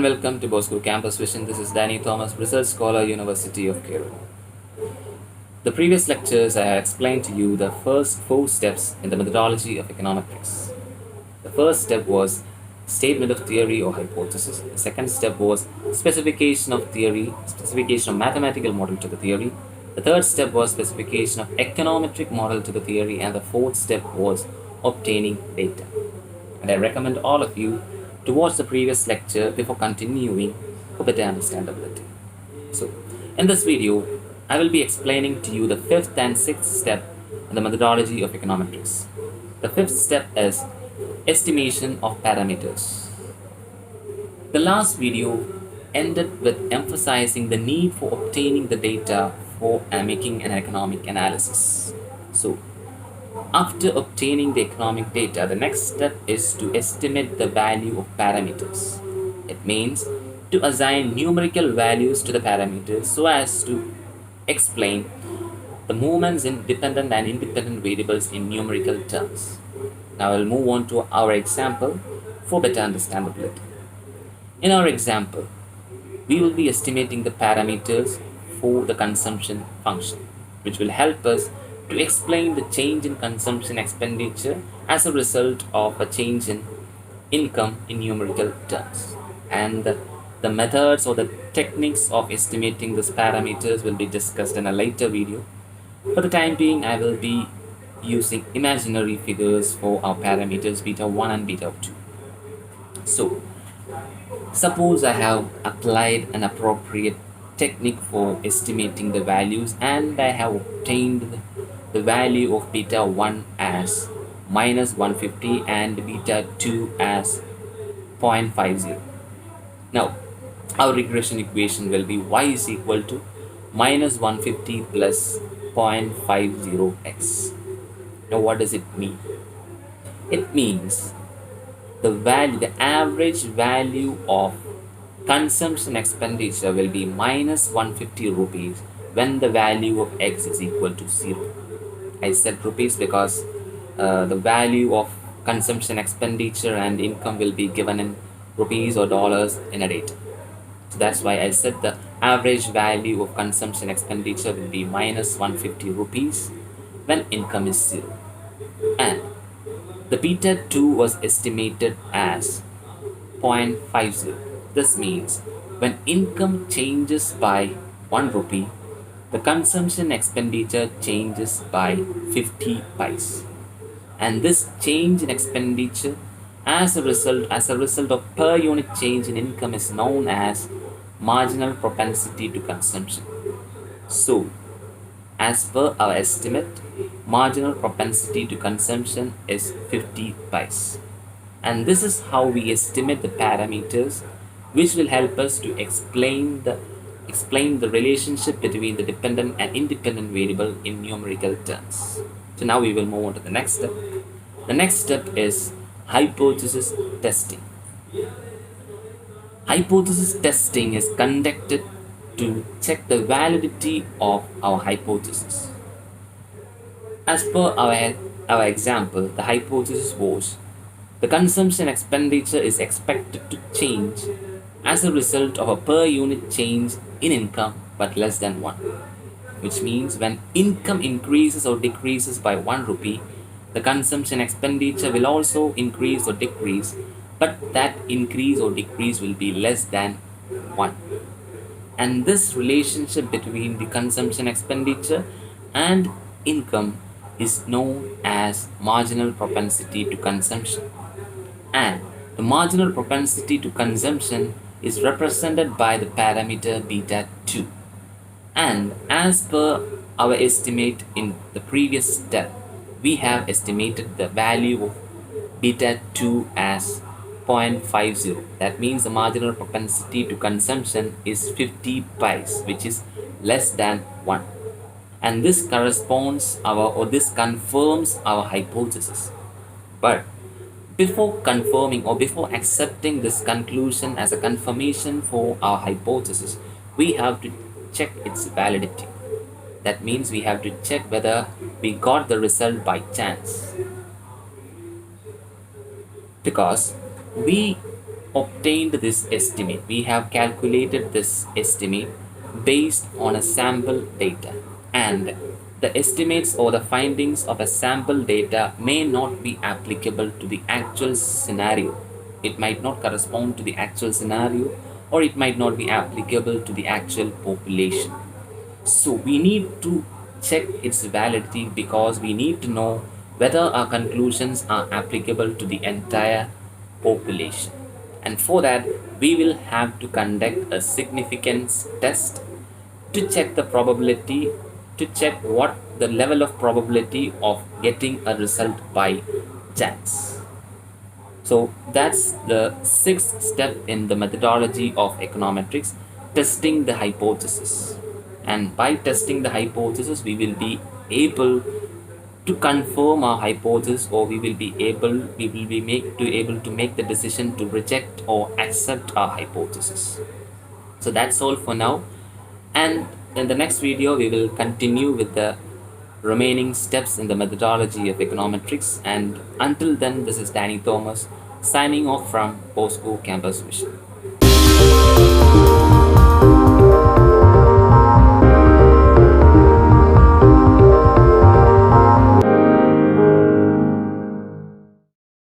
and welcome to Bosco Campus Vision. This is Danny Thomas, Research Scholar, University of Cairo. The previous lectures I have explained to you the first 4 steps in the methodology of econometrics. The first step was statement of theory or hypothesis. The second step was specification of theory, specification of mathematical model to the theory. The third step was specification of econometric model to the theory, and the fourth step was obtaining data. And I recommend all of you to watch the previous lecture before continuing for better understandability. So, in this video, I will be explaining to you the fifth and sixth step in the methodology of econometrics. The fifth step is estimation of parameters. The last video ended with emphasizing the need for obtaining the data for making an economic analysis. So, after obtaining the economic data, the next step is to estimate the value of parameters. It means to assign numerical values to the parameters so as to explain the movements in dependent and independent variables in numerical terms. Now I'll move on to our example for better understandability. In our example, we will be estimating the parameters for the consumption function, which will help us to explain the change in consumption expenditure as a result of a change in income in numerical terms. And the methods or the techniques of estimating these parameters will be discussed in a later video. For the time being, I will be using imaginary figures for our parameters beta 1 and beta 2. So, suppose I have applied an appropriate technique for estimating the values and I have obtained the value of beta 1 as minus 150 and beta 2 as 0.50. Now, our regression equation will be y is equal to minus 150 plus 0.50x. Now, what does it mean? It means the average value of consumption expenditure will be minus 150 rupees when the value of x is equal to 0. I said rupees because the value of consumption expenditure and income will be given in rupees or dollars in a date. So that's why I said the average value of consumption expenditure will be minus 150 rupees when income is 0. And the beta 2 was estimated as 0.50. This means when income changes by 1 rupee, the consumption expenditure changes by 50 pice. And this change in expenditure as a result of per unit change in income is known as marginal propensity to consumption. So, as per our estimate, marginal propensity to consumption is 50 pice. And this is how we estimate the parameters, which will help us to explain the relationship between the dependent and independent variable in numerical terms. So now we will move on to the next step. The next step is hypothesis testing. Hypothesis testing is conducted to check the validity of our hypothesis. As per our example, the hypothesis was the consumption expenditure is expected to change as a result of a per unit change in income but less than 1, which means when income increases or decreases by 1 rupee, the consumption expenditure will also increase or decrease, but that increase or decrease will be less than 1. And this relationship between the consumption expenditure and income is known as marginal propensity to consumption. And the marginal propensity to consumption is represented by the parameter beta 2. And as per our estimate in the previous step, we have estimated the value of beta 2 as 0.50. That means the marginal propensity to consumption is 50 pice, which is less than 1. And this confirms our hypothesis. But before confirming or before accepting this conclusion as a confirmation for our hypothesis, we have to check its validity. That means we have to check whether we got the result by chance. Because we obtained this estimate. We have calculated this estimate based on a sample data, and the estimates or the findings of a sample data may not be applicable to the actual scenario. It might not correspond to the actual scenario, or it might not be applicable to the actual population. So we need to check its validity because we need to know whether our conclusions are applicable to the entire population. And for that, we will have to conduct a significance test to check the probability, to check what the level of probability of getting a result by chance. So that's the sixth step in the methodology of econometrics, testing the hypothesis. And by testing the hypothesis, we will be able to confirm our hypothesis, or we will be able to make the decision to reject or accept our hypothesis. So that's all for now. And in the next video, we will continue with the remaining steps in the methodology of econometrics. And until then, this is Danny Thomas signing off from POSCO Campus Vision.